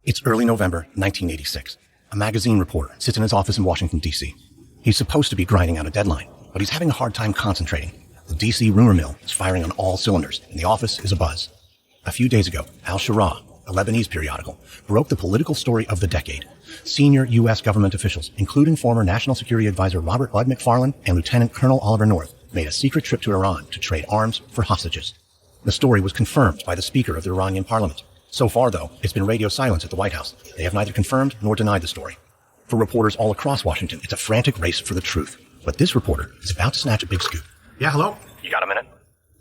It's early November 1986. A magazine reporter sits in his office in Washington, D.C. He's supposed to be grinding out a deadline, but he's having a hard time concentrating. The D.C. rumor mill is firing on all cylinders, and the office is abuzz. A few days ago, Al-Shara, a Lebanese periodical, broke the political story of the decade. Senior U.S. government officials, including former National Security Advisor Robert Bud McFarlane and Lieutenant Colonel Oliver North, made a secret trip to Iran to trade arms for hostages. The story was confirmed by the Speaker of the Iranian parliament. So far, though, it's been radio silence at the White House. They have neither confirmed nor denied the story. For reporters all across Washington, it's a frantic race for the truth. But this reporter is about to snatch a big scoop. Yeah, hello? You got a minute?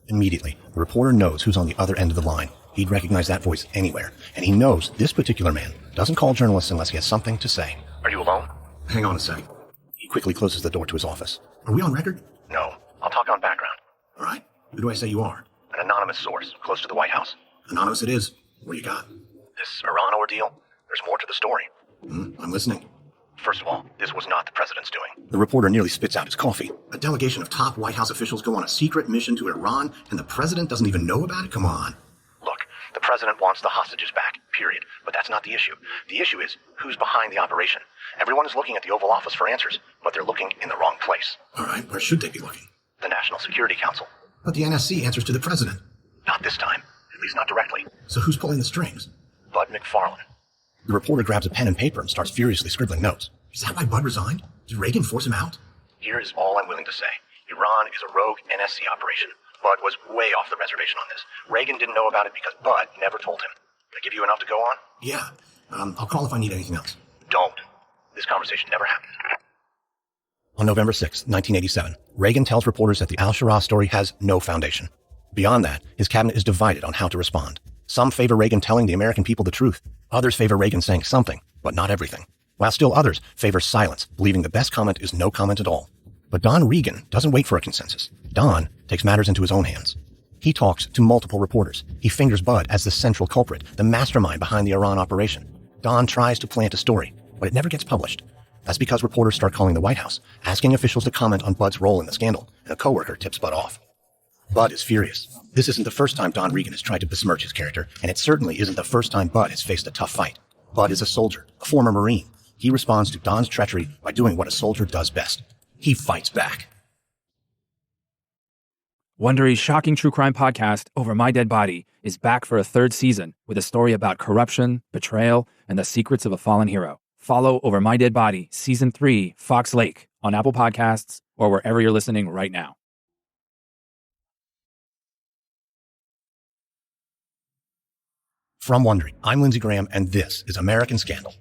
Immediately, the reporter knows who's on the other end of the line. He'd recognize that voice anywhere. And he knows this particular man doesn't call journalists unless he has something to say. Are you alone? Hang on a sec. He quickly closes the door to his office. Are we on record? No. I'll talk on background. All right. Who do I say you are? An anonymous source, close to the White House. Anonymous it is. What do you got? This Iran ordeal, there's more to the story. I'm listening. First of all, this was not the president's doing. The reporter nearly spits out his coffee. A delegation of top White House officials go on a secret mission to Iran, and the president doesn't even know about it? Come on. Look, the president wants the hostages back, period. But that's not the issue. The issue is who's behind the operation. Everyone is looking at the Oval Office for answers, but they're looking in the wrong place. All right, where should they be looking? The National Security Council. But the NSC answers to the president. Not this time. At least not directly. So who's pulling the strings? Bud McFarlane. The reporter grabs a pen and paper and starts furiously scribbling notes. Is that why Bud resigned? Did Reagan force him out? Here is all I'm willing to say. Iran is a rogue NSC operation. Bud was way off the reservation on this. Reagan didn't know about it because Bud never told him. Did I give you enough to go on? Yeah. I'll call if I need anything else. Don't. This conversation never happened. On November 6, 1987, Reagan tells reporters that the Al-Shara story has no foundation. Beyond that, his cabinet is divided on how to respond. Some favor Reagan telling the American people the truth. Others favor Reagan saying something, but not everything. While still others favor silence, believing the best comment is no comment at all. But Don Regan doesn't wait for a consensus. Don takes matters into his own hands. He talks to multiple reporters. He fingers Bud as the central culprit, the mastermind behind the Iran operation. Don tries to plant a story, but it never gets published. That's because reporters start calling the White House, asking officials to comment on Bud's role in the scandal, and a coworker tips Bud off. Bud is furious. This isn't the first time Don Regan has tried to besmirch his character, and it certainly isn't the first time Bud has faced a tough fight. Bud is a soldier, a former Marine. He responds to Don's treachery by doing what a soldier does best. He fights back. Wondery's shocking true crime podcast, Over My Dead Body, is back for a third season with a story about corruption, betrayal, and the secrets of a fallen hero. Follow Over My Dead Body, Season 3, Fox Lake, on Apple Podcasts or wherever you're listening right now. From Wondery, I'm Lindsey Graham, and this is American Scandal.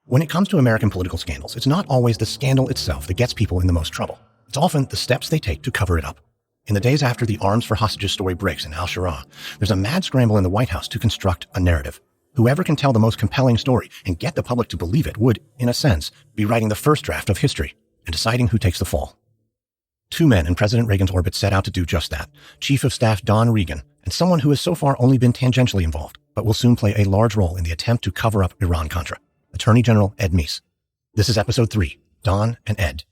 When it comes to American political scandals, it's not always the scandal itself that gets people in the most trouble. It's often the steps they take to cover it up. In the days after the arms for hostages story breaks in Al-Shara, there's a mad scramble in the White House to construct a narrative. Whoever can tell the most compelling story and get the public to believe it would, in a sense, be writing the first draft of history and deciding who takes the fall. Two men in President Reagan's orbit set out to do just that. Chief of Staff Don Regan and someone who has so far only been tangentially involved, but will soon play a large role in the attempt to cover up Iran-Contra. Attorney General Ed Meese. This is Episode 3, Don and Ed.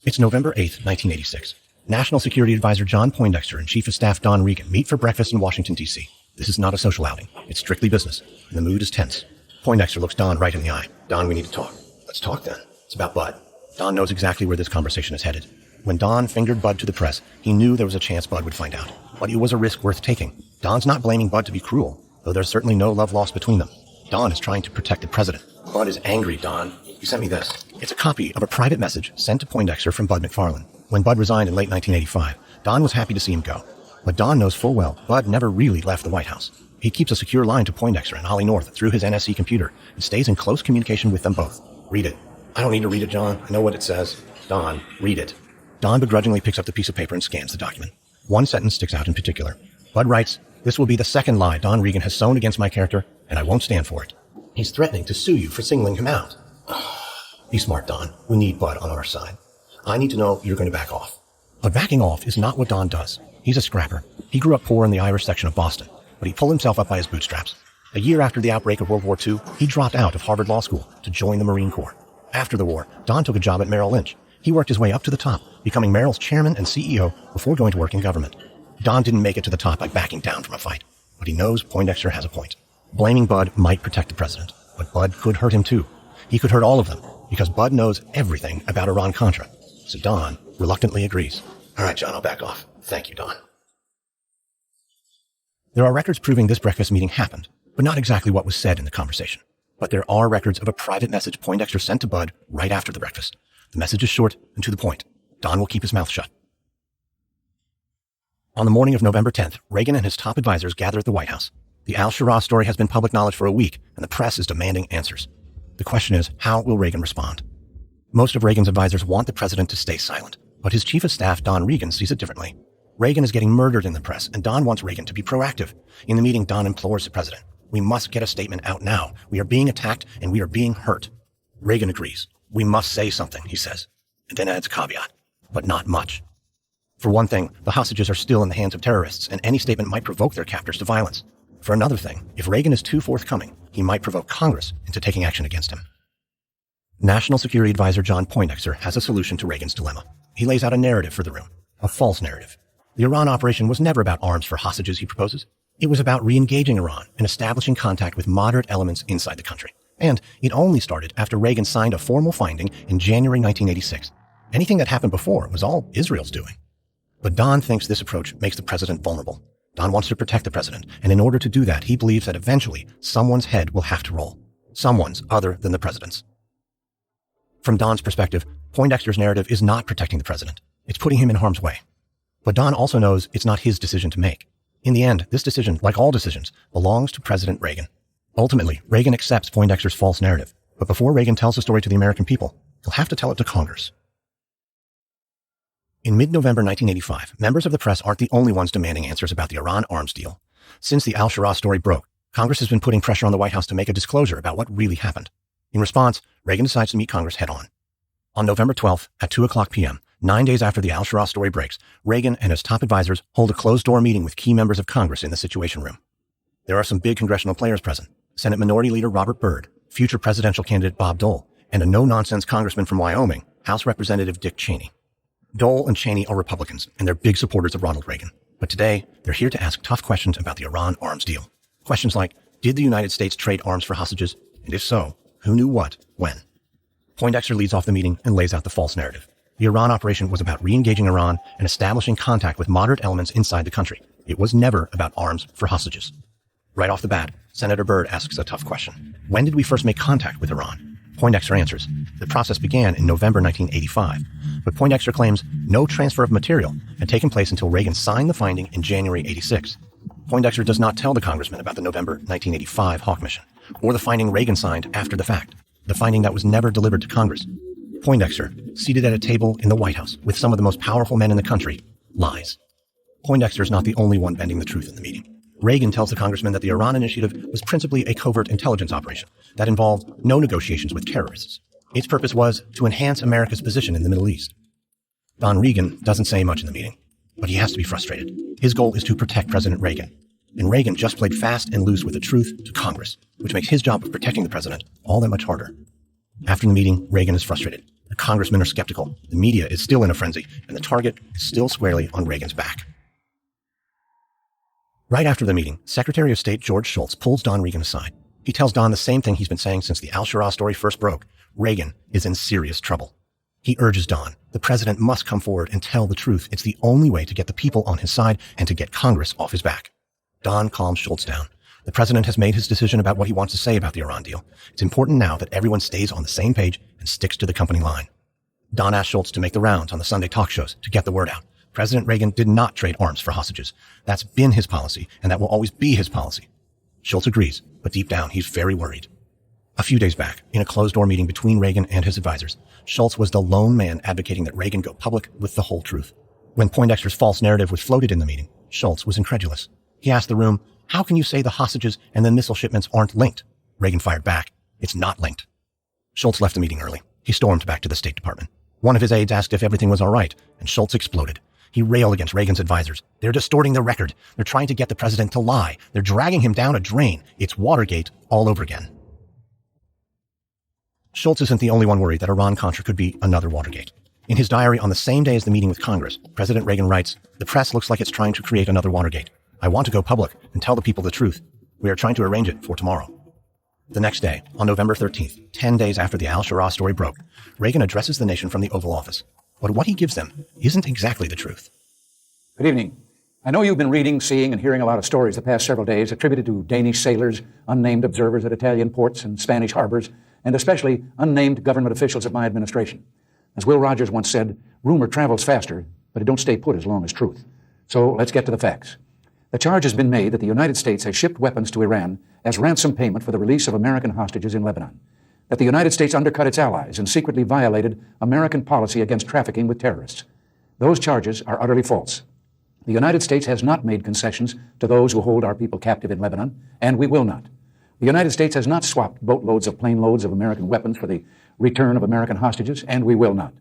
It's November 8, 1986. National Security Advisor John Poindexter and Chief of Staff Don Regan meet for breakfast in Washington, D.C. This is not a social outing. It's strictly business, and the mood is tense. Poindexter looks Don right in the eye. Don, we need to talk. Let's talk then. It's about Bud. Don knows exactly where this conversation is headed. When Don fingered Bud to the press, he knew there was a chance Bud would find out. But it was a risk worth taking. Don's not blaming Bud to be cruel, though there's certainly no love lost between them. Don is trying to protect the president. Bud is angry, Don. You sent me this. It's a copy of a private message sent to Poindexter from Bud McFarlane. When Bud resigned in late 1985, Don was happy to see him go. But Don knows full well Bud never really left the White House. He keeps a secure line to Poindexter and Ollie North through his NSC computer and stays in close communication with them both. Read it. I don't need to read it, John. I know what it says. Don, read it. Don begrudgingly picks up the piece of paper and scans the document. One sentence sticks out in particular. Bud writes, "This will be the second lie Don Regan has sown against my character, and I won't stand for it. He's threatening to sue you for singling him out." Be smart, Don. We need Bud on our side. I need to know you're going to back off. But backing off is not what Don does. He's a scrapper. He grew up poor in the Irish section of Boston, but he pulled himself up by his bootstraps. A year after the outbreak of World War II, he dropped out of Harvard Law School to join the Marine Corps. After the war, Don took a job at Merrill Lynch. He worked his way up to the top, becoming Merrill's chairman and CEO before going to work in government. Don didn't make it to the top by backing down from a fight, but he knows Poindexter has a point. Blaming Bud might protect the president, but Bud could hurt him too. He could hurt all of them, because Bud knows everything about Iran-Contra. So Don reluctantly agrees. All right, John, I'll back off. Thank you, Don. There are records proving this breakfast meeting happened, but not exactly what was said in the conversation. But there are records of a private message Poindexter sent to Bud right after the breakfast. The message is short and to the point. Don will keep his mouth shut. On the morning of November 10th, Regan and his top advisors gather at the White House. The Al-Shura story has been public knowledge for a week, and the press is demanding answers. The question is, how will Regan respond? Most of Regan's advisors want the president to stay silent, but his chief of staff, Don Regan, sees it differently. Regan is getting murdered in the press, and Don wants Regan to be proactive. In the meeting, Don implores the president, "We must get a statement out now. We are being attacked, and we are being hurt." Regan agrees. "We must say something," he says, and then adds a caveat, "but not much." For one thing, the hostages are still in the hands of terrorists, and any statement might provoke their captors to violence. For another thing, if Regan is too forthcoming, he might provoke Congress into taking action against him. National Security Advisor John Poindexter has a solution to Regan's dilemma. He lays out a narrative for the room, a false narrative. The Iran operation was never about arms for hostages, he proposes. It was about re-engaging Iran and establishing contact with moderate elements inside the country. And it only started after Regan signed a formal finding in January 1986. Anything that happened before was all Israel's doing. But Don thinks this approach makes the president vulnerable. Don wants to protect the president, and in order to do that, he believes that eventually someone's head will have to roll. Someone's other than the president's. From Don's perspective, Poindexter's narrative is not protecting the president. It's putting him in harm's way. But Don also knows it's not his decision to make. In the end, this decision, like all decisions, belongs to President Reagan. Ultimately, Reagan accepts Poindexter's false narrative. But before Reagan tells the story to the American people, he'll have to tell it to Congress. In mid-November 1985, members of the press aren't the only ones demanding answers about the Iran arms deal. Since the Al-Shura story broke, Congress has been putting pressure on the White House to make a disclosure about what really happened. In response, Reagan decides to meet Congress head-on. On November 12th at 2:00 p.m., 9 days after the Al-Shura story breaks, Reagan and his top advisors hold a closed-door meeting with key members of Congress in the Situation Room. There are some big congressional players present: Senate Minority Leader Robert Byrd, future presidential candidate Bob Dole, and a no-nonsense congressman from Wyoming, House Representative Dick Cheney. Dole and Cheney are Republicans, and they're big supporters of Ronald Reagan. But today, they're here to ask tough questions about the Iran arms deal. Questions like, did the United States trade arms for hostages? And if so, who knew what, when? Poindexter leads off the meeting and lays out the false narrative. The Iran operation was about re-engaging Iran and establishing contact with moderate elements inside the country. It was never about arms for hostages. Right off the bat, Senator Byrd asks a tough question. When did we first make contact with Iran? Poindexter answers. The process began in November 1985, but Poindexter claims no transfer of material had taken place until Reagan signed the finding in January 86. Poindexter does not tell the congressman about the November 1985 Hawk mission, or the finding Reagan signed after the fact, the finding that was never delivered to Congress. Poindexter, seated at a table in the White House with some of the most powerful men in the country, lies. Poindexter is not the only one bending the truth in the meeting. Reagan tells the congressman that the Iran initiative was principally a covert intelligence operation that involved no negotiations with terrorists. Its purpose was to enhance America's position in the Middle East. Don Regan doesn't say much in the meeting, but he has to be frustrated. His goal is to protect President Reagan, and Reagan just played fast and loose with the truth to Congress, which makes his job of protecting the president all that much harder. After the meeting, Reagan is frustrated. The congressmen are skeptical. The media is still in a frenzy, and the target is still squarely on Reagan's back. Right after the meeting, Secretary of State George Shultz pulls Don Regan aside. He tells Don the same thing he's been saying since the Al-Shura story first broke. Reagan is in serious trouble. He urges Don, the president must come forward and tell the truth. It's the only way to get the people on his side and to get Congress off his back. Don calms Shultz down. The president has made his decision about what he wants to say about the Iran deal. It's important now that everyone stays on the same page and sticks to the company line. Don asks Shultz to make the rounds on the Sunday talk shows to get the word out. President Reagan did not trade arms for hostages. That's been his policy, and that will always be his policy. Shultz agrees, but deep down, he's very worried. A few days back, in a closed-door meeting between Reagan and his advisors, Shultz was the lone man advocating that Reagan go public with the whole truth. When Poindexter's false narrative was floated in the meeting, Shultz was incredulous. He asked the room, how can you say the hostages and the missile shipments aren't linked? Reagan fired back, it's not linked. Shultz left the meeting early. He stormed back to the State Department. One of his aides asked if everything was all right, and Shultz exploded. He railed against Reagan's advisors. They're distorting the record. They're trying to get the president to lie. They're dragging him down a drain. It's Watergate all over again. Shultz isn't the only one worried that Iran-Contra could be another Watergate. In his diary on the same day as the meeting with Congress, President Reagan writes, "The press looks like it's trying to create another Watergate. I want to go public and tell the people the truth. We are trying to arrange it for tomorrow." The next day, on November 13th, 10 days after the al-Shura story broke, Reagan addresses the nation from the Oval Office. But what he gives them isn't exactly the truth. Good evening. I know you've been reading, seeing, and hearing a lot of stories the past several days attributed to Danish sailors, unnamed observers at Italian ports and Spanish harbors, and especially unnamed government officials of my administration. As Will Rogers once said, rumor travels faster, but it don't stay put as long as truth. So let's get to the facts. The charge has been made that the United States has shipped weapons to Iran as ransom payment for the release of American hostages in Lebanon, that the United States undercut its allies and secretly violated American policy against trafficking with terrorists. Those charges are utterly false. The United States has not made concessions to those who hold our people captive in Lebanon, and we will not. The United States has not swapped boatloads of plane loads of American weapons for the return of American hostages, and we will not.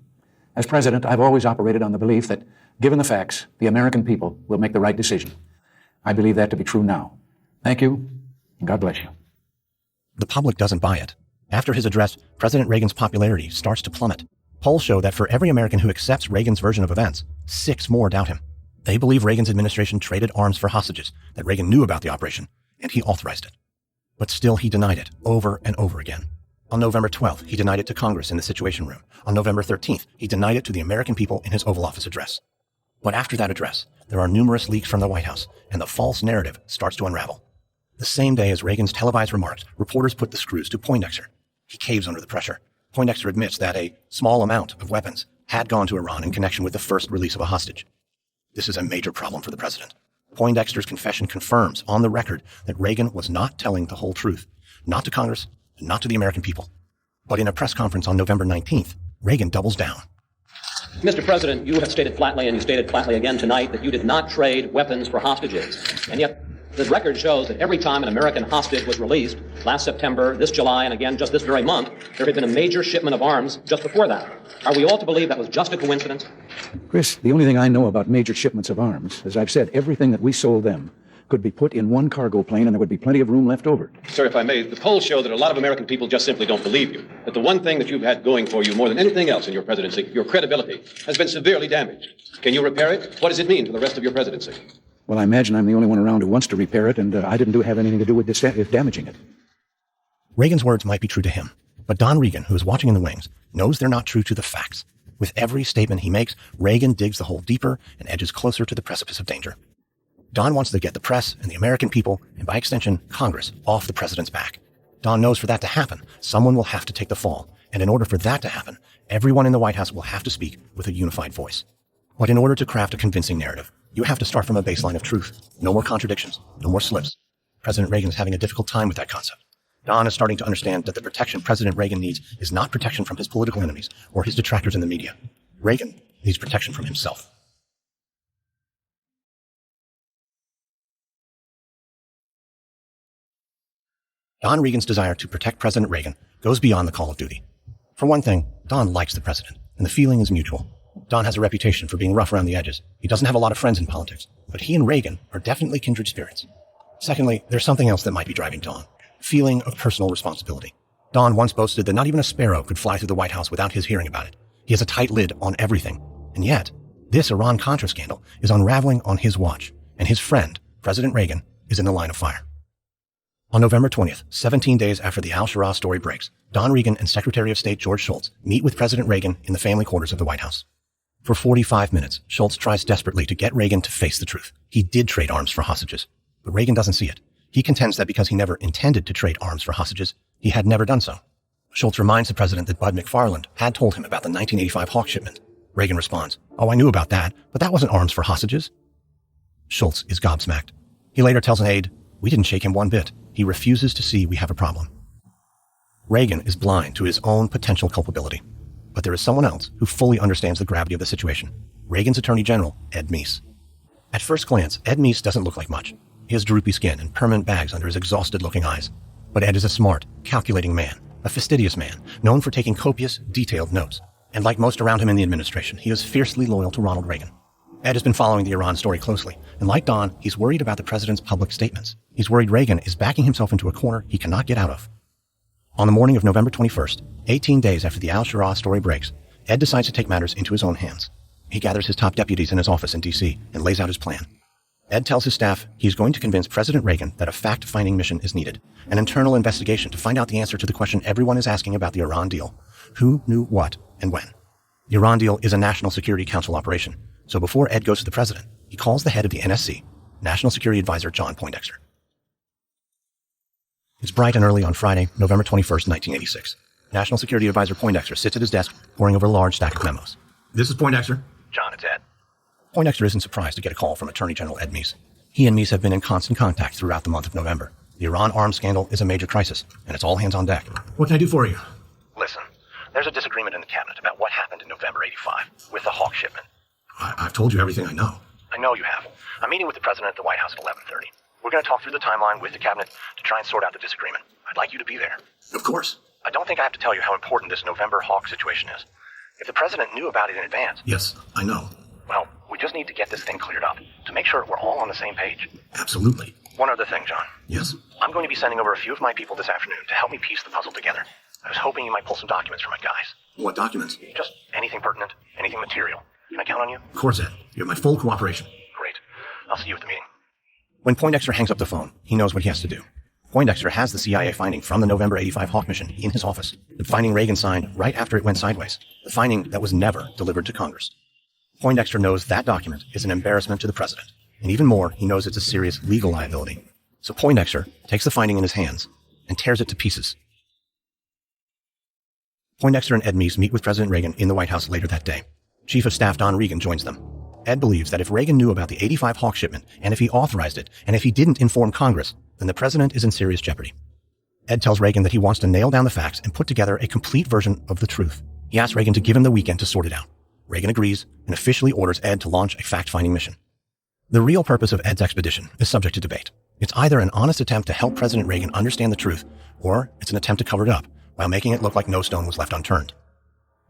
As president, I've always operated on the belief that, given the facts, the American people will make the right decision. I believe that to be true now. Thank you, and God bless you. The public doesn't buy it. After his address, President Reagan's popularity starts to plummet. Polls show that for every American who accepts Reagan's version of events, 6 more doubt him. They believe Reagan's administration traded arms for hostages, that Reagan knew about the operation, and he authorized it. But still, he denied it over and over again. On November 12th, he denied it to Congress in the Situation Room. On November 13th, he denied it to the American people in his Oval Office address. But after that address, there are numerous leaks from the White House, and the false narrative starts to unravel. The same day as Reagan's televised remarks, reporters put the screws to Poindexter. He caves under the pressure. Poindexter admits that a small amount of weapons had gone to Iran in connection with the first release of a hostage. This is a major problem for the president. Poindexter's confession confirms on the record that Reagan was not telling the whole truth, not to Congress, and not to the American people. But in a press conference on November 19th, Reagan doubles down. Mr. President, you have stated flatly, and you stated flatly again tonight, that you did not trade weapons for hostages. And yet, the record shows that every time an American hostage was released, last September, this July, and again just this very month, there had been a major shipment of arms just before that. Are we all to believe that was just a coincidence? Chris, the only thing I know about major shipments of arms, as I've said, everything that we sold them could be put in one cargo plane and there would be plenty of room left over. Sir, if I may, the polls show that a lot of American people just simply don't believe you. That the one thing that you've had going for you more than anything else in your presidency, your credibility, has been severely damaged. Can you repair it? What does it mean to the rest of your presidency? Well, I imagine I'm the only one around who wants to repair it, and I didn't have anything to do with damaging it. Reagan's words might be true to him, but Don Regan, who is watching in the wings, knows they're not true to the facts. With every statement he makes, Reagan digs the hole deeper and edges closer to the precipice of danger. Don wants to get the press and the American people, and by extension, Congress, off the president's back. Don knows for that to happen, someone will have to take the fall, and in order for that to happen, everyone in the White House will have to speak with a unified voice. But in order to craft a convincing narrative, you have to start from a baseline of truth. No more contradictions, no more slips. President Reagan is having a difficult time with that concept. Don is starting to understand that the protection President Reagan needs is not protection from his political enemies or his detractors in the media. Reagan needs protection from himself. Don Regan's desire to protect President Reagan goes beyond the call of duty. For one thing, Don likes the president, and the feeling is mutual. Don has a reputation for being rough around the edges. He doesn't have a lot of friends in politics, but he and Reagan are definitely kindred spirits. Secondly, there's something else that might be driving Don. Feeling of personal responsibility. Don once boasted that not even a sparrow could fly through the White House without his hearing about it. He has a tight lid on everything. And yet, this Iran-Contra scandal is unraveling on his watch, and his friend, President Reagan, is in the line of fire. On November 20th, 17 days after the al-Shura story breaks, Don Regan and Secretary of State George Shultz meet with President Reagan in the family quarters of the White House. For 45 minutes, Shultz tries desperately to get Reagan to face the truth. He did trade arms for hostages, but Reagan doesn't see it. He contends that because he never intended to trade arms for hostages, he had never done so. Schultz reminds the president that Bud McFarland had told him about the 1985 Hawk shipment. Reagan responds, "Oh, I knew about that, but that wasn't arms for hostages." Schultz is gobsmacked. He later tells an aide, "We didn't shake him one bit. He refuses to see we have a problem." Reagan is blind to his own potential culpability. But there is someone else who fully understands the gravity of the situation. Reagan's Attorney General, Ed Meese. At first glance, Ed Meese doesn't look like much. He has droopy skin and permanent bags under his exhausted-looking eyes. But Ed is a smart, calculating man, a fastidious man, known for taking copious, detailed notes. And like most around him in the administration, he is fiercely loyal to Ronald Reagan. Ed has been following the Iran story closely, and like Don, he's worried about the president's public statements. He's worried Reagan is backing himself into a corner he cannot get out of. On the morning of November 21st, 18 days after the al-Shura story breaks, Ed decides to take matters into his own hands. He gathers his top deputies in his office in D.C. and lays out his plan. Ed tells his staff he's going to convince President Reagan that a fact-finding mission is needed, an internal investigation to find out the answer to the question everyone is asking about the Iran deal. Who knew what and when? The Iran deal is a National Security Council operation, so before Ed goes to the president, he calls the head of the NSC, National Security Advisor John Poindexter. It's bright and early on Friday, November 21st, 1986. National Security Advisor Poindexter sits at his desk, poring over a large stack of memos. This is Poindexter. John, it's Ed. Poindexter isn't surprised to get a call from Attorney General Ed Meese. He and Meese have been in constant contact throughout the month of November. The Iran arms scandal is a major crisis, and it's all hands on deck. What can I do for you? Listen, there's a disagreement in the cabinet about what happened in November 85 with the Hawk shipment. I've told you everything I know. I know you have. I'm meeting with the president at the White House at 11:30. We're going to talk through the timeline with the cabinet to try and sort out the disagreement. I'd like you to be there. Of course. I don't think I have to tell you how important this November Hawk situation is. If the president knew about it in advance... Yes, I know. Well, we just need to get this thing cleared up to make sure we're all on the same page. Absolutely. One other thing, John. Yes? I'm going to be sending over a few of my people this afternoon to help me piece the puzzle together. I was hoping you might pull some documents from my guys. What documents? Just anything pertinent, anything material. Can I count on you? Of course, Ed. You have my full cooperation. Great. I'll see you at the meeting. When Poindexter hangs up the phone, he knows what he has to do. Poindexter has the CIA finding from the November 85 Hawk mission in his office. The finding Reagan signed right after it went sideways. The finding that was never delivered to Congress. Poindexter knows that document is an embarrassment to the president. And even more, he knows it's a serious legal liability. So Poindexter takes the finding in his hands and tears it to pieces. Poindexter and Ed Meese meet with President Reagan in the White House later that day. Chief of Staff Don Regan joins them. Ed believes that if Reagan knew about the 85 Hawk shipment, and if he authorized it, and if he didn't inform Congress, then the president is in serious jeopardy. Ed tells Reagan that he wants to nail down the facts and put together a complete version of the truth. He asks Reagan to give him the weekend to sort it out. Reagan agrees and officially orders Ed to launch a fact-finding mission. The real purpose of Ed's expedition is subject to debate. It's either an honest attempt to help President Reagan understand the truth, or it's an attempt to cover it up while making it look like no stone was left unturned.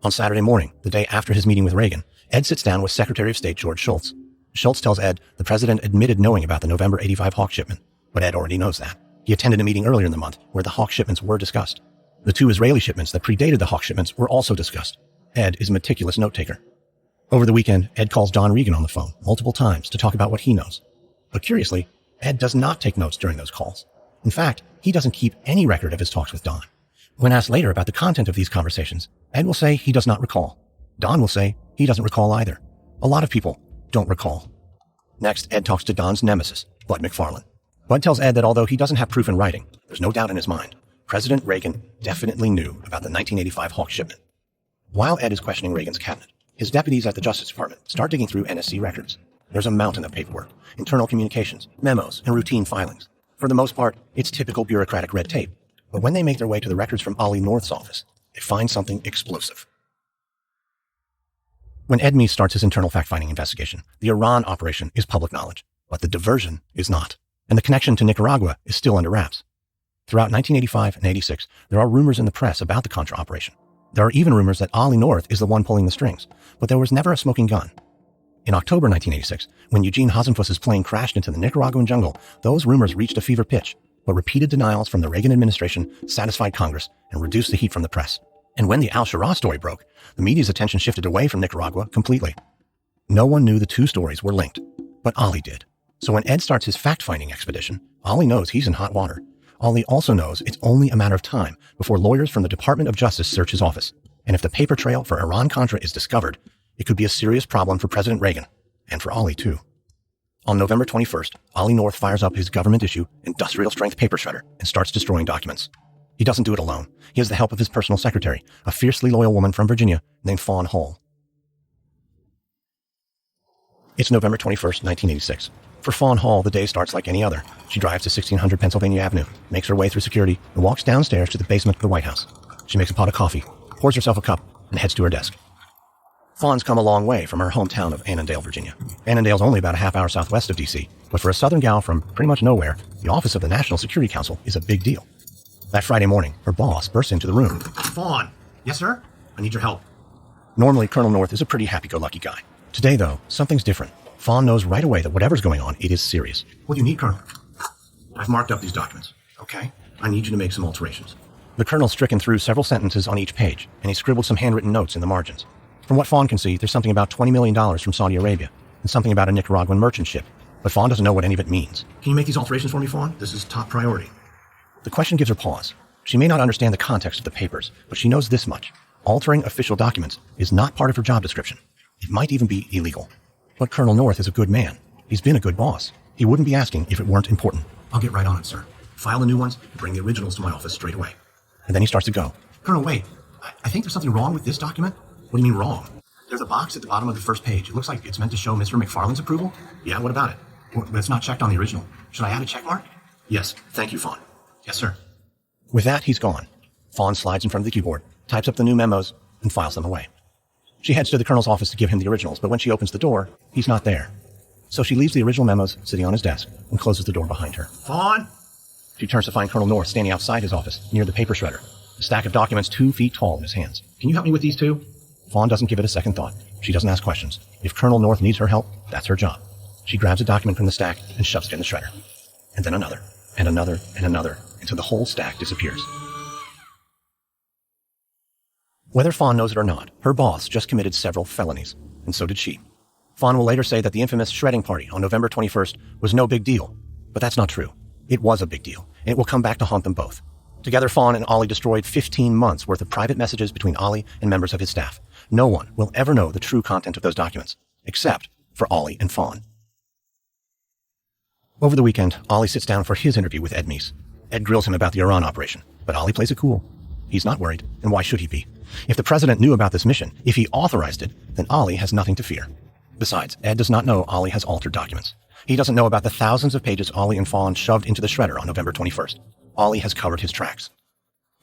On Saturday morning, the day after his meeting with Reagan, Ed sits down with Secretary of State George Shultz. Shultz tells Ed the president admitted knowing about the November 85 Hawk shipment, but Ed already knows that. He attended a meeting earlier in the month where the Hawk shipments were discussed. The two Israeli shipments that predated the Hawk shipments were also discussed. Ed is a meticulous note-taker. Over the weekend, Ed calls Don Regan on the phone multiple times to talk about what he knows. But curiously, Ed does not take notes during those calls. In fact, he doesn't keep any record of his talks with Don. When asked later about the content of these conversations, Ed will say he does not recall. Don will say he doesn't recall either. A lot of people don't recall. Next, Ed talks to Don's nemesis, Bud McFarlane. Bud tells Ed that although he doesn't have proof in writing, there's no doubt in his mind. President Reagan definitely knew about the 1985 Hawk shipment. While Ed is questioning Reagan's cabinet, his deputies at the Justice Department start digging through NSC records. There's a mountain of paperwork, internal communications, memos, and routine filings. For the most part, it's typical bureaucratic red tape. But when they make their way to the records from Ollie North's office, they find something explosive. When Ed Meese starts his internal fact-finding investigation, the Iran operation is public knowledge, but the diversion is not. And the connection to Nicaragua is still under wraps. Throughout 1985 and 86, there are rumors in the press about the Contra operation. There are even rumors that Ollie North is the one pulling the strings, but there was never a smoking gun. In October 1986, when Eugene Hasenfuss's plane crashed into the Nicaraguan jungle, those rumors reached a fever pitch, but repeated denials from the Reagan administration satisfied Congress and reduced the heat from the press. And when the al-Shura story broke, the media's attention shifted away from Nicaragua completely. No one knew the two stories were linked, but Ollie did. So when Ed starts his fact-finding expedition, Ollie knows he's in hot water. Ollie also knows it's only a matter of time before lawyers from the Department of Justice search his office. And if the paper trail for Iran-Contra is discovered, it could be a serious problem for President Reagan, and for Ollie too. On November 21st, Ollie North fires up his government-issue industrial-strength paper shredder and starts destroying documents. He doesn't do it alone. He has the help of his personal secretary, a fiercely loyal woman from Virginia named Fawn Hall. It's November 21st, 1986. For Fawn Hall, the day starts like any other. She drives to 1600 Pennsylvania Avenue, makes her way through security, and walks downstairs to the basement of the White House. She makes a pot of coffee, pours herself a cup, and heads to her desk. Fawn's come a long way from her hometown of Annandale, Virginia. Annandale's only about a half hour southwest of D.C., but for a southern gal from pretty much nowhere, the office of the National Security Council is a big deal. That Friday morning, her boss bursts into the room. Fawn. Yes, sir? I need your help. Normally, Colonel North is a pretty happy-go-lucky guy. Today, though, something's different. Fawn knows right away that whatever's going on, it is serious. What do you need, Colonel? I've marked up these documents. Okay. I need you to make some alterations. The Colonel's stricken through several sentences on each page, and he scribbled some handwritten notes in the margins. From what Fawn can see, there's something about $20 million from Saudi Arabia, and something about a Nicaraguan merchant ship. But Fawn doesn't know what any of it means. Can you make these alterations for me, Fawn? This is top priority. The question gives her pause. She may not understand the context of the papers, but she knows this much. Altering official documents is not part of her job description. It might even be illegal. But Colonel North is a good man. He's been a good boss. He wouldn't be asking if it weren't important. I'll get right on it, sir. File the new ones and bring the originals to my office straight away. And then he starts to go. Colonel, wait. I think there's something wrong with this document. What do you mean wrong? There's a box at the bottom of the first page. It looks like it's meant to show Mr. McFarland's approval. Yeah, what about it? But it's not checked on the original. Should I add a check mark? Yes. Thank you, Fawn. Yes, sir. With that, he's gone. Fawn slides in front of the keyboard, types up the new memos, and files them away. She heads to the Colonel's office to give him the originals, but when she opens the door, he's not there. So she leaves the original memos sitting on his desk and closes the door behind her. Fawn! She turns to find Colonel North standing outside his office, near the paper shredder, a stack of documents 2 feet tall in his hands. Can you help me with these two? Fawn doesn't give it a second thought. She doesn't ask questions. If Colonel North needs her help, that's her job. She grabs a document from the stack and shoves it in the shredder. And then another, and another, and another, until the whole stack disappears. Whether Fawn knows it or not, her boss just committed several felonies, and so did she. Fawn will later say that the infamous shredding party on November 21st was no big deal, but that's not true. It was a big deal, and it will come back to haunt them both. Together, Fawn and Ollie destroyed 15 months' worth of private messages between Ollie and members of his staff. No one will ever know the true content of those documents, except for Ollie and Fawn. Over the weekend, Ollie sits down for his interview with Ed Meese. Ed grills him about the Iran operation, but Ollie plays it cool. He's not worried, and why should he be? If the president knew about this mission, if he authorized it, then Ollie has nothing to fear. Besides, Ed does not know Ollie has altered documents. He doesn't know about the thousands of pages Ollie and Fawn shoved into the shredder on November 21st. Ollie has covered his tracks.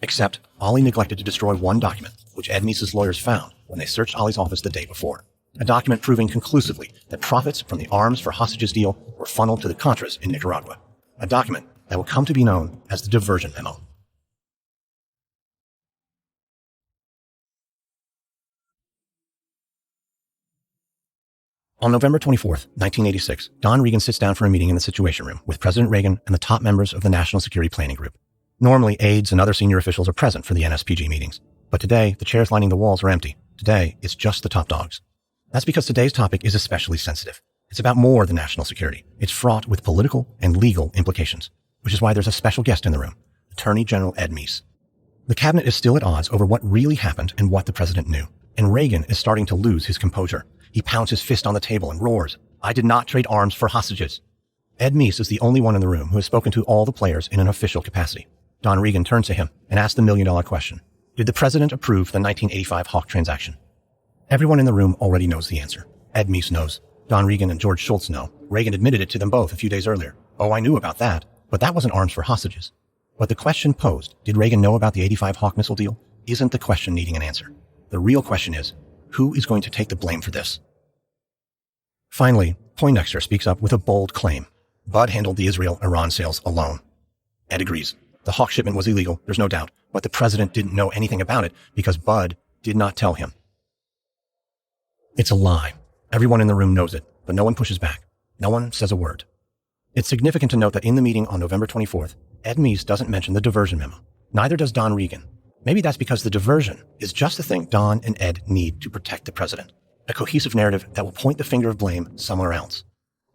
Except, Ollie neglected to destroy one document, which Ed Meese's lawyers found when they searched Ollie's office the day before. A document proving conclusively that profits from the arms for hostages deal were funneled to the Contras in Nicaragua. A document that will come to be known as the Divergent Memo. On November 24th, 1986, Don Regan sits down for a meeting in the Situation Room with President Reagan and the top members of the National Security Planning Group. Normally, aides and other senior officials are present for the Nspg meetings. But today, the chairs lining the walls are empty. Today, it's just the top dogs. That's because today's topic is especially sensitive. It's about more than national security. It's fraught with political and legal implications, which is why there's a special guest in the room, Attorney General Ed Meese. The cabinet is still at odds over what really happened and what the president knew. And Reagan is starting to lose his composure. He pounds his fist on the table and roars, "I did not trade arms for hostages." Ed Meese is the only one in the room who has spoken to all the players in an official capacity. Don Regan turns to him and asks the million-dollar question. Did the president approve the 1985 Hawk transaction? Everyone in the room already knows the answer. Ed Meese knows. Don Regan and George Shultz know. Reagan admitted it to them both a few days earlier. Oh, I knew about that, but that wasn't arms for hostages. But the question posed, did Reagan know about the 85 Hawk missile deal, isn't the question needing an answer. The real question is, who is going to take the blame for this? Finally, Poindexter speaks up with a bold claim. Bud handled the Israel-Iran sales alone. Ed agrees. The Hawk shipment was illegal, there's no doubt, but the president didn't know anything about it because Bud did not tell him. It's a lie. Everyone in the room knows it, but no one pushes back. No one says a word. It's significant to note that in the meeting on November 24th, Ed Meese doesn't mention the diversion memo. Neither does Don Regan. Maybe that's because the diversion is just the thing Don and Ed need to protect the president. A cohesive narrative that will point the finger of blame somewhere else.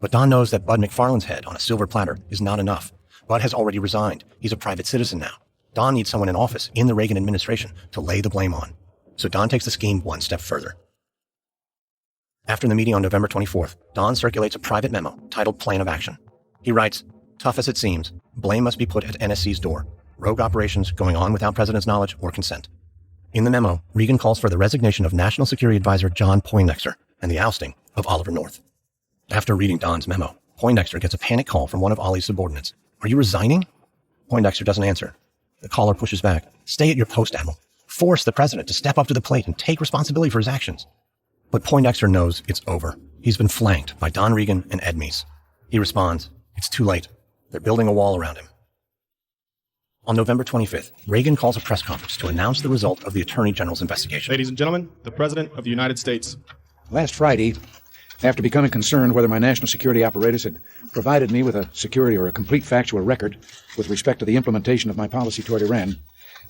But Don knows that Bud McFarland's head on a silver platter is not enough. Bud has already resigned. He's a private citizen now. Don needs someone in office in the Reagan administration to lay the blame on. So Don takes the scheme one step further. After the meeting on November 24th, Don circulates a private memo titled Plan of Action. He writes, "Tough as it seems, blame must be put at NSC's door. Rogue operations going on without President's knowledge or consent." In the memo, Regan calls for the resignation of National Security Advisor John Poindexter and the ousting of Oliver North. After reading Don's memo, Poindexter gets a panic call from one of Ollie's subordinates. "Are you resigning?" Poindexter doesn't answer. The caller pushes back. "Stay at your post, Admiral. Force the president to step up to the plate and take responsibility for his actions." But Poindexter knows it's over. He's been flanked by Don Regan and Ed Meese. He responds, "It's too late. They're building a wall around him." On November 25th, Reagan calls a press conference to announce the result of the Attorney General's investigation. Ladies and gentlemen, the President of the United States. Last Friday, After becoming concerned whether my national security apparatus had provided me with a security or a complete factual record with respect to the implementation of my policy toward Iran,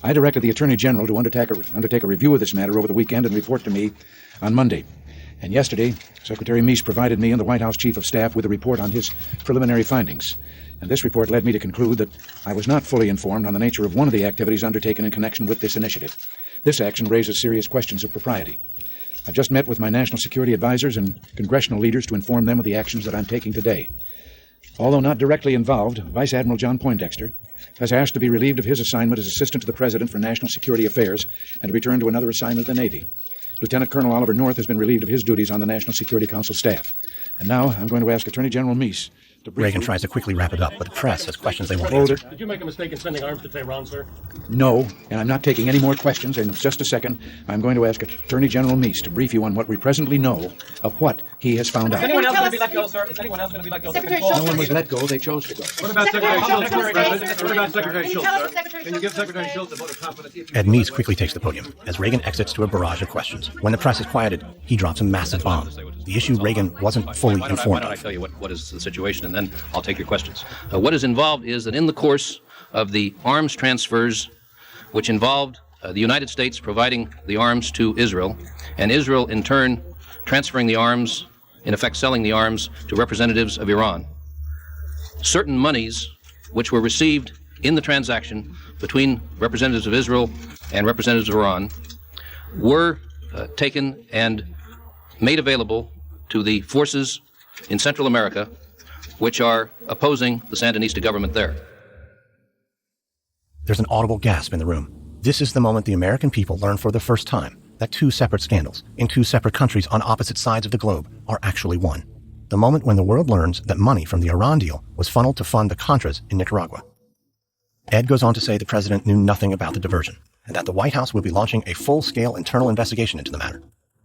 I directed the Attorney General to undertake a review of this matter over the weekend and report to me on Monday. And yesterday, Secretary Meese provided me and the White House Chief of Staff with a report on his preliminary findings. And this report led me to conclude that I was not fully informed on the nature of one of the activities undertaken in connection with this initiative. This action raises serious questions of propriety. I've just met with my national security advisors and congressional leaders to inform them of the actions that I'm taking today. Although not directly involved, Vice Admiral John Poindexter has asked to be relieved of his assignment as Assistant to the President for National Security Affairs and to return to another assignment in the Navy. Lieutenant Colonel Oliver North has been relieved of his duties on the National Security Council staff. And now I'm going to ask Attorney General Meese to brief Regan tries to quickly wrap it up, but the press has questions they want Hold answered. it. Did you make a mistake in sending arms to Tehran, sir? No, and I'm not taking any more questions. In just a second, I'm going to ask Attorney General Meese to brief you on what we presently know of what he has found out. Is anyone else going to be let go, sir? Is anyone else going to be let go? No one was let go. They chose to go. What about Secretary Schultz, Mr. President? What about Secretary Schultz, sir? Can you give Secretary Schultz a vote of confidence? Ed Meese quickly takes the podium as Reagan exits to a barrage of questions. When the press is quieted, he drops a massive bomb. The issue Reagan wasn't fully informed Why don't I of. tell you what is the situation, and then I'll take your questions. What is involved is that in the course of the arms transfers, which involved the United States providing the arms to Israel, and Israel in turn transferring the arms, in effect selling the arms to representatives of Iran, certain monies which were received in the transaction between representatives of Israel and representatives of Iran were taken and made available to the forces in Central America which are opposing the Sandinista government there. There's an audible gasp in the room. This is the moment the American people learn for the first time that two separate scandals in two separate countries on opposite sides of the globe are actually one. The moment when the world learns that money from the Iran deal was funneled to fund the Contras in Nicaragua. Ed goes on to say the president knew nothing about the diversion, and that the White House will be launching a full-scale internal investigation into the matter.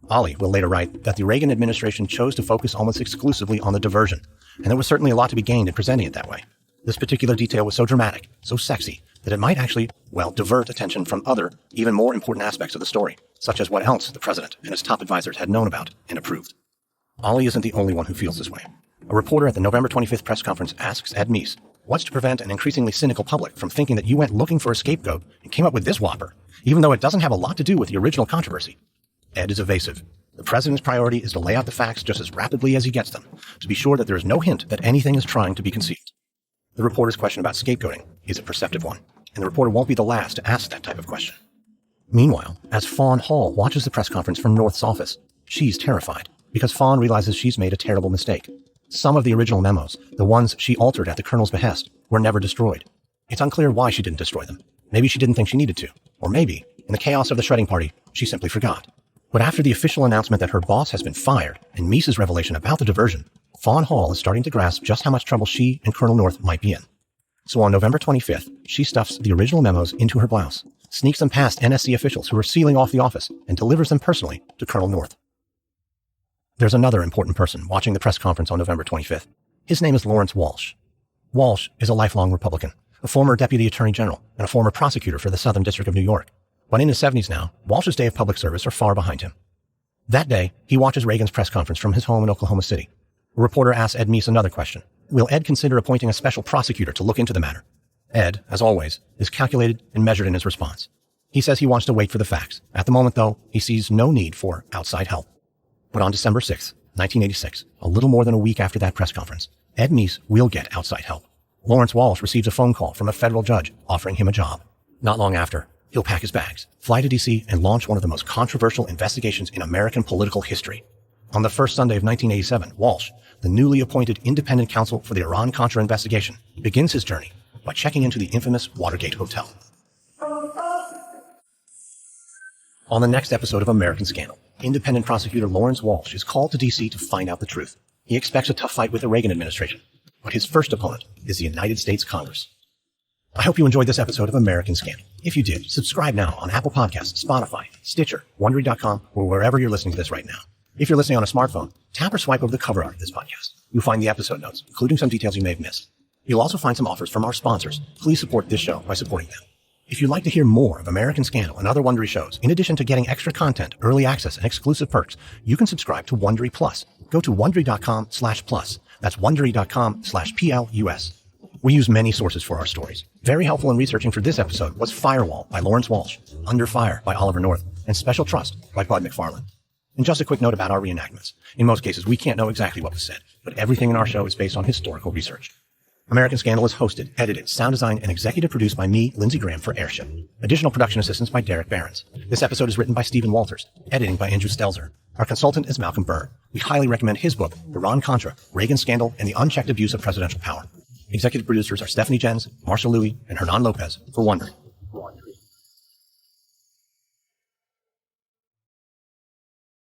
Ollie will later write that the Reagan administration chose to focus almost exclusively on the diversion, and there was certainly a lot to be gained in presenting it that way. This particular detail was so dramatic, so sexy, that it might actually, divert attention from other, even more important aspects of the story, such as what else the president and his top advisors had known about and approved. Ollie isn't the only one who feels this way. A reporter at the November 25th press conference asks Ed Meese, what's to prevent an increasingly cynical public from thinking that you went looking for a scapegoat and came up with this whopper, even though it doesn't have a lot to do with the original controversy? Ed is evasive. The president's priority is to lay out the facts just as rapidly as he gets them, to be sure that there is no hint that anything is trying to be concealed. The reporter's question about scapegoating is a perceptive one, and the reporter won't be the last to ask that type of question. Meanwhile, as Fawn Hall watches the press conference from North's office, she's terrified, because Fawn realizes she's made a terrible mistake. Some of the original memos, the ones she altered at the colonel's behest, were never destroyed. It's unclear why she didn't destroy them. Maybe she didn't think she needed to, or maybe, in the chaos of the shredding party, she simply forgot. But after the official announcement that her boss has been fired and Meese's revelation about the diversion, Fawn Hall is starting to grasp just how much trouble she and Colonel North might be in. So on November 25th, she stuffs the original memos into her blouse, sneaks them past NSC officials who are sealing off the office, and delivers them personally to Colonel North. There's another important person watching the press conference on November 25th. His name is Lawrence Walsh. Walsh is a lifelong Republican, a former Deputy Attorney General, and a former prosecutor for the Southern District of New York. But in his 70s now, Walsh's day of public service are far behind him. That day, he watches Reagan's press conference from his home in Oklahoma City. A reporter asks Ed Meese another question. Will Ed consider appointing a special prosecutor to look into the matter? Ed, as always, is calculated and measured in his response. He says he wants to wait for the facts. At the moment, though, he sees no need for outside help. But on December 6th, 1986, a little more than a week after that press conference, Ed Meese will get outside help. Lawrence Walsh receives a phone call from a federal judge offering him a job. Not long after, he'll pack his bags, fly to D.C., and launch one of the most controversial investigations in American political history. On the first Sunday of 1987, Walsh, the newly appointed independent counsel for the Iran-Contra investigation, begins his journey by checking into the infamous Watergate Hotel. On the next episode of American Scandal, independent prosecutor Lawrence Walsh is called to D.C. to find out the truth. He expects a tough fight with the Reagan administration, but his first opponent is the United States Congress. I hope you enjoyed this episode of American Scandal. If you did, subscribe now on Apple Podcasts, Spotify, Stitcher, Wondery.com, or wherever you're listening to this right now. If you're listening on a smartphone, tap or swipe over the cover art of this podcast. You'll find the episode notes, including some details you may have missed. You'll also find some offers from our sponsors. Please support this show by supporting them. If you'd like to hear more of American Scandal and other Wondery shows, in addition to getting extra content, early access, and exclusive perks, you can subscribe to Wondery Plus go to Wondery.com/plus. That's Wondery.com/PLUS. We use many sources for our stories. Very helpful in researching for this episode was Firewall by Lawrence Walsh, Under Fire by Oliver North, and Special Trust by Bud McFarlane. And just a quick note about our reenactments. In most cases, we can't know exactly what was said, but everything in our show is based on historical research. American Scandal is hosted, edited, sound designed, and executive produced by me, Lindsey Graham, for Airship. Additional production assistance by Derek Behrens. This episode is written by Stephen Walters, editing by Andrew Stelzer. Our consultant is Malcolm Burr. We highly recommend his book, Iran Contra, Regan Scandal, and the Unchecked Abuse of Presidential Power. Executive producers are Stephanie Jens, Marshall Louis, and Hernan Lopez for Wondery.